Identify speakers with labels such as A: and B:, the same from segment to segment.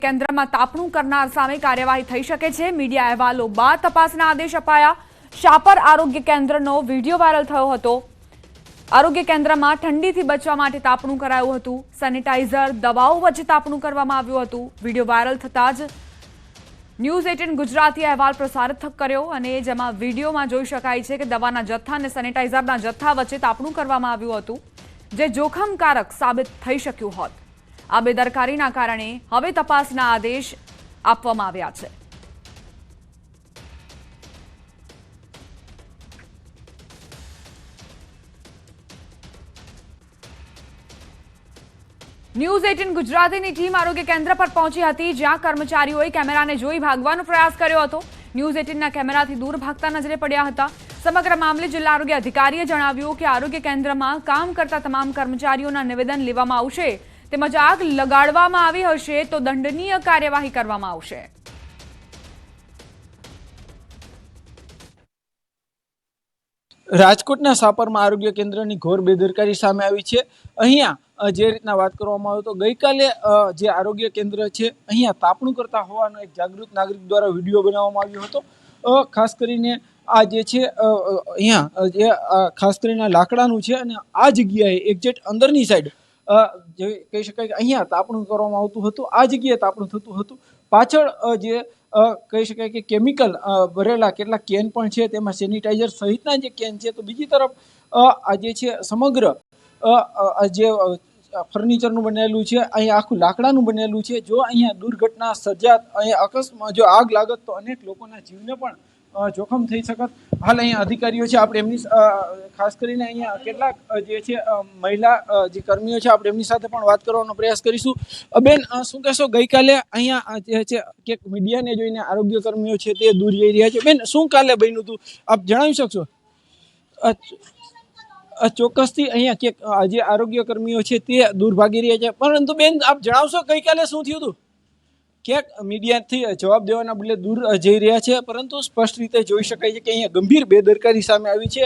A: કેન્દ્રમાં તાપણું કરનાર સામે કાર્યવાહી થઈ શકે છે। મીડિયા અહેવાલો બાદ તપાસના આદેશ અપાયા। શાપર આરોગ્ય કેન્દ્રનો વિડીયો વાયરલ થયો હતો। આરોગ્ય કેન્દ્રમાં ઠંડીથી બચવા માટે તાપણું કરાયું હતું। સેનિટાઈઝર દવાઓ વચ્ચે તાપણું કરવામાં આવ્યું હતું। વિડીયો વાયરલ થતાં જ ન્યૂઝ 18 ગુજરાતી અહેવાલ પ્રસારિત કર્યો અને જેમાં વિડીયોમાં જોઈ શકાય છે કે દવાના જથ્થા અને સેનિટાઈઝરના જથ્થા વચ્ચે તાપણું કરવામાં આવ્યું હતું, જે જોખમકારક સાબિત થઈ શક્યું હોત। આ બેદરકારીના કારણે હવે તપાસના આદેશ આપવામાં આવ્યા છે। ન્યૂઝ 18 ગુજરાતીની ટીમ આરોગ્ય કેન્દ્ર પર પહોંચી હતી, જ્યાં કર્મચારીઓએ કેમેરાને જોઈ ભાગવાનો પ્રયાસ કર્યો હતો। ન્યૂઝ 18ના કેમેરાથી દૂર ભાગતા નજરે પડ્યા હતા। સમગ્ર મામલે જિલ્લા આરોગ્ય અધિકારીએ જણાવ્યું કે આરોગ્ય કેન્દ્રમાં કામ કરતા તમામ કર્મચારીઓના નિવેદન લેવામાં આવશે, તેમજ આગ લગાડવામાં આવી હશે તો દંડનીય કાર્યવાહી કરવામાં આવશે।
B: રાજકોટના સાપરમાં આરોગ્ય કેન્દ્રની ઘોર બેદરકારી સામે આવી છે। અહીંયા જે રીતના વાત કરવામાં આવે તો ગઈકાલે જે આરોગ્ય કેન્દ્ર છે અહીંયા તાપણું કરતા હોવાનો એક જાગૃત નાગરિક દ્વારા વિડીયો બનાવવામાં આવ્યો હતો। ખાસ કરીને આ જે છે અહીંયા જે ખાસ કરીને લાકડાનું છે અને આ જગ્યાએ એક્ઝેક્ટ અંદરની સાઈડ જે કહી શકાય કે અહીંયા તાપણું કરવામાં આવતું હતું, આ જગ્યાએ તાપણું થતું હતું। પાછળ જે કહી શકાય કે કેમિકલ ભરેલા કેટલાક કેન પણ છે, તેમાં સેનિટાઈઝર સહિતના જે કેન છે। તો બીજી તરફ આ જે છે સમગ્ર જે ફર્નિચરનું બનેલું છે, અહીંયા આખું લાકડાનું બનેલું છે। જો અહીંયા દુર્ઘટના સર્જાત, અહીંયા અકસ્માત જો આગ લાગત તો અનેક લોકોના જીવને પણ જોખમ થઈ શકત। હાલ અહીંયા અધિકારીઓ છે, આપણે એમની ખાસ કરીને અહીંયા કેટલાક જે છે મહિલા જે કર્મીઓ છે, આપણે એમની સાથે પણ વાત કરવાનો પ્રયાસ કરીશું। બેન, શું કહેશો, ગઈકાલે અહીંયા જે છે કે મીડિયાને જોઈને આરોગ્ય કર્મીઓ છે તે દૂર જઈ રહ્યા છે, બેન શું કાલે બન્યું હતું આપ જણાવી શકશો? ચોક્કસથી અહીંયા કે જે આરોગ્ય કર્મીઓ છે તે દૂર ભાગી રહ્યા છે, પરંતુ બેન આપ જણાવશો ગઈકાલે શું થયું હતું? ક્યાંક મીડિયાથી જવાબ દેવાના બદલે દૂર જઈ રહ્યા છે, પરંતુ સ્પષ્ટ રીતે જોઈ શકાય છે કે અહીંયા ગંભીર બેદરકારી સામે આવી છે।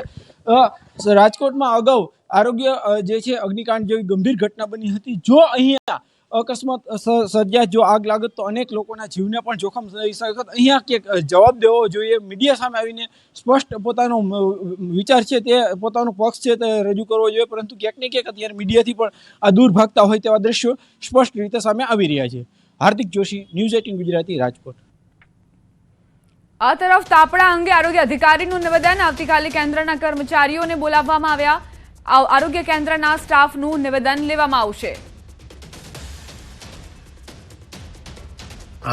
B: રાજકોટમાં અગાઉ આરોગ્ય જે છે અગ્નિકાંડ જેવી ગંભીર ઘટના બની હતી। જો અહીંયા અકસ્માત સર્જાત, જો આગ લાગત તો અનેક લોકોના જીવને પણ જોખમ થઈ શકત। અહીંયા ક્યાંક જવાબ દેવો જોઈએ, મીડિયા સામે આવીને સ્પષ્ટ પોતાનો વિચાર છે તે પોતાનો પક્ષ છે તે રજૂ કરવો જોઈએ, પરંતુ ક્યાંક ને ક્યાંક અત્યારે મીડિયાથી પણ આ દૂર ભાગતા હોય તેવા દ્રશ્યો સ્પષ્ટ રીતે સામે આવી રહ્યા છે। હાર્દિક જોશી, ન્યૂઝ 18 ગુજરાતી, રાજકોટ।
A: આ તરફ તાપણા અંગે આરોગ્ય અધિકારીનું નિવેદન। આવતીકાલે કેન્દ્રના કર્મચારીઓને બોલાવવામાં આવ્યા। આરોગ્ય કેન્દ્રના સ્ટાફનું નિવેદન લેવામાં આવશે।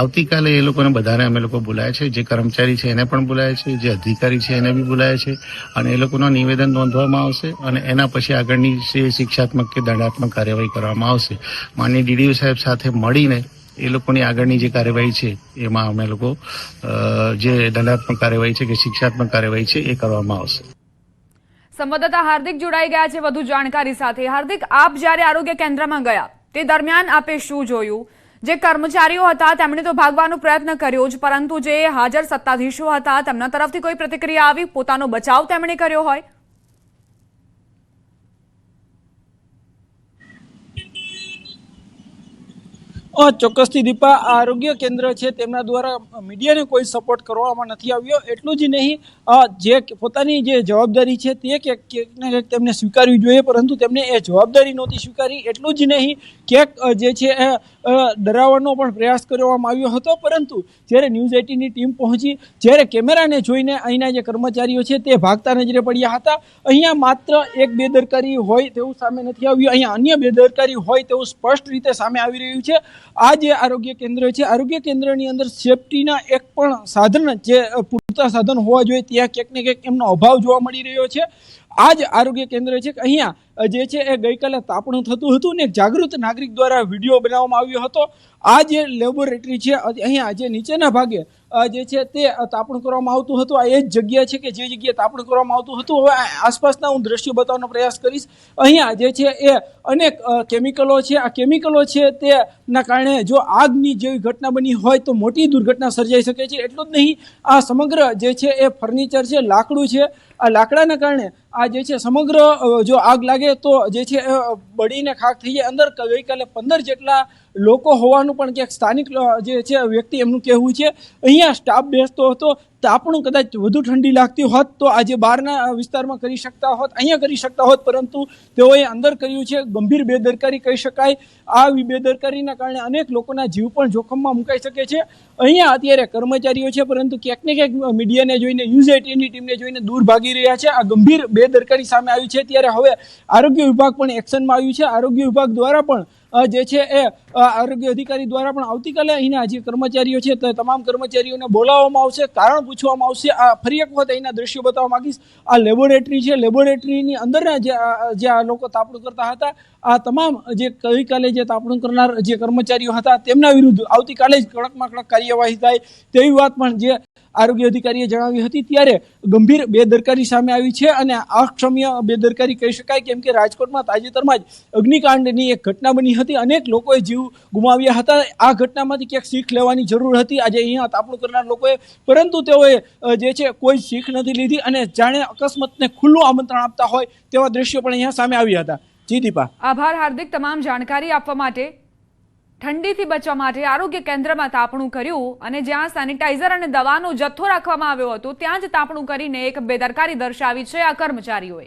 C: આવતીકાલે એ લોકોને બધાને અમે લોકો બોલાયા છે, જે કર્મચારી છે એને પણ બોલાયા છે, જે અધિકારી છે એને બી બોલાયા છે, અને એ લોકોનું નિવેદન નોંધવામાં આવશે અને એના પછી આગળની શિક્ષાત્મક કે દંડાત્મક કાર્યવાહી કરવામાં આવશે। માનનીય ડીડીઓ સાહેબ સાથે મળીને એ લોકોની આગળની જે કાર્યવાહી છે એમાં અમે લોકો જે દંડાત્મક કાર્યવાહી છે કે શિક્ષાત્મક કાર્યવાહી છે એ કરવામાં આવશે।
A: સંવાદદાતા હાર્દિક જોડાઈ ગયા છે વધુ જાણકારી સાથે। હાર્દિક, આપ જ્યારે આરોગ્ય કેન્દ્રમાં ગયા તે દરમિયાન આપે શું જોયું? જે કર્મચારીઓ હતા તેમણે તો ભાગવાનો પ્રયત્ન કર્યો જ, પરંતુ જે હાજર સત્તાધીશો હતા તેમના તરફથી કોઈ પ્રતિક્રિયા આવી? પોતાનો બચાવ તેમણે કર્યો હોય?
B: ચોક્કસથી દીપા, આરોગ્ય કેન્દ્ર છે તેમના દ્વારા મીડિયાને કોઈ સપોર્ટ કરવામાં નથી આવ્યો। એટલું જ નહીં, જે પોતાની જે જવાબદારી છે તે ક્યાંક તેમને સ્વીકારવી જોઈએ, પરંતુ તેમને એ જવાબદારી નહોતી સ્વીકારી। એટલું જ નહીં, ક્યાંક જે છે ડરાવવાનો પણ પ્રયાસ કરવામાં આવ્યો હતો, પરંતુ જ્યારે ન્યૂઝ 18ની ટીમ પહોંચી, જ્યારે કેમેરાને જોઈને અહીંના જે કર્મચારીઓ છે તે ભાગતા નજરે પડ્યા હતા। અહીંયા માત્ર એક બેદરકારી હોય તેવું સામે નથી આવ્યું, અહીંયા અન્ય બેદરકારી હોય તેવું સ્પષ્ટ રીતે સામે આવી રહ્યું છે। આ જે આરોગ્ય કેન્દ્ર છે, આરોગ્ય કેન્દ્રની અંદર સેફટીના એક પણ સાધન, જે પૂરતા સાધન હોવા જોઈએ, ત્યાં ક્યાંક ને ક્યાંક એમનો અભાવ જોવા મળી રહ્યો છે। આ જ આરોગ્ય કેન્દ્ર છે કે અહીંયા જે છે એ ગઈકાલે તાપણું થતું હતું ને જાગૃત નાગરિક દ્વારા વિડીયો બનાવવામાં આવ્યો હતો। આ જે લેબોરેટરી છે અહીંયા જે નીચેના ભાગે જે છે તે તાપણું કરવામાં આવતું હતું, આ એ જ જગ્યા છે કે જે જગ્યાએ તાપણું કરવામાં આવતું હતું। હવે આસપાસના હું દ્રશ્યો બતાવવાનો પ્રયાસ કરીશ। અહીંયા જે છે એ અનેક કેમિકલો છે, આ કેમિકલો છે તેના કારણે જો આગની જેવી ઘટના બની હોય તો મોટી દુર્ઘટના સર્જાઈ શકે છે। એટલું જ નહીં, આ સમગ્ર જે છે એ ફર્નિચર છે, લાકડું છે, આ લાકડાના કારણે આ જે છે સમગ્ર જો આગ લાગે તો જે છે બળીને ખાખ થઈ જાય। અંદર ગઈકાલે 15 જેટલા લોકો હોવાનું પણ ક્યાંક સ્થાનિક જે છે વ્યક્તિ એમનું કહેવું છે. અહીંયા સ્ટાફ બેસતો હતો, તાપણું કદાચ વધુ ઠંડી લાગતી હોત તો આજે બહારના વિસ્તારમાં કરી શકતા હોત, અહીંયા કરી શકતા હોત, પરંતુ તેઓએ અંદર કર્યું છે. ગંભીર બેદરકારી કહી શકાય. આ બેદરકારીના કારણે અનેક લોકોના જીવ પણ જોખમમાં મુકાઈ શકે છે. અહીંયા અત્યારે કર્મચારીઓ છે, પરંતુ ક્યાંક ને ક્યાંક મીડિયાને જોઈને, ન્યૂઝ 18ની ટીમને જોઈને દૂર ભાગી રહ્યા છે. આ ગંભીર બેદરકારી સામે આવી છે, ત્યારે હવે આરોગ્ય વિભાગ પણ એક્શનમાં આવ્યું છે. આરોગ્ય વિભાગ દ્વારા પણ જે છે એ આરોગ્ય અધિકારી દ્વારા પણ આવતીકાલે અહીંના જે કર્મચારીઓ છે તે તમામ કર્મચારીઓને બોલાવવામાં આવશે, કારણ પૂછવામાં આવશે. આ ફરી એક વખત અહીંના દ્રશ્યો બતાવવા માંગીશ. આ લેબોરેટરી છે, લેબોરેટરીની અંદરના જે આ લોકો તાપણું કરતા હતા, આ તમામ જે ગઈકાલે જે તાપણું કરનાર જે કર્મચારીઓ હતા તેમના વિરુદ્ધ આવતીકાલે જ કડકમાં કડક કાર્યવાહી થાય તેવી વાત પણ જે આરોગ્ય અધિકારીએ જણાવી હતી. ત્યારે ગંભીર બેદરકારી સામે આવી છે અને અક્ષમ્ય બેદરકારી કહી શકાય, કેમ કે રાજકોટમાં તાજેતરમાં જ અગ્નિકાંડની એક ઘટના બની હતી. અનેક લોકોએ જીવ ગુમાવ્યા હતા. આ ઘટનામાંથી ક્યાંક શીખ લેવાની જરૂર હતી આજે અહીંયા તાપણું કરનાર લોકોએ, પરંતુ તેઓએ જે છે કોઈ શીખ નથી લીધી અને જાણે અકસ્માતને ખુલ્લું આમંત્રણ આપતા હોય તેવા દ્રશ્યો પણ અહીંયા સામે આવ્યા હતા. જી દીપા.
A: આભાર હાર્દિક, તમામ જાણકારી આપવા માટે. ઠંડીથી બચવા માટે આરોગ્ય કેન્દ્રમાં તાપણું કર્યું અને જ્યાં સેનિટાઈઝર અને દવાનો જથ્થો રાખવામાં આવ્યો હતો ત્યાં જ તાપણું કરીને એક બેદરકારી દર્શાવી છે આ કર્મચારીઓએ.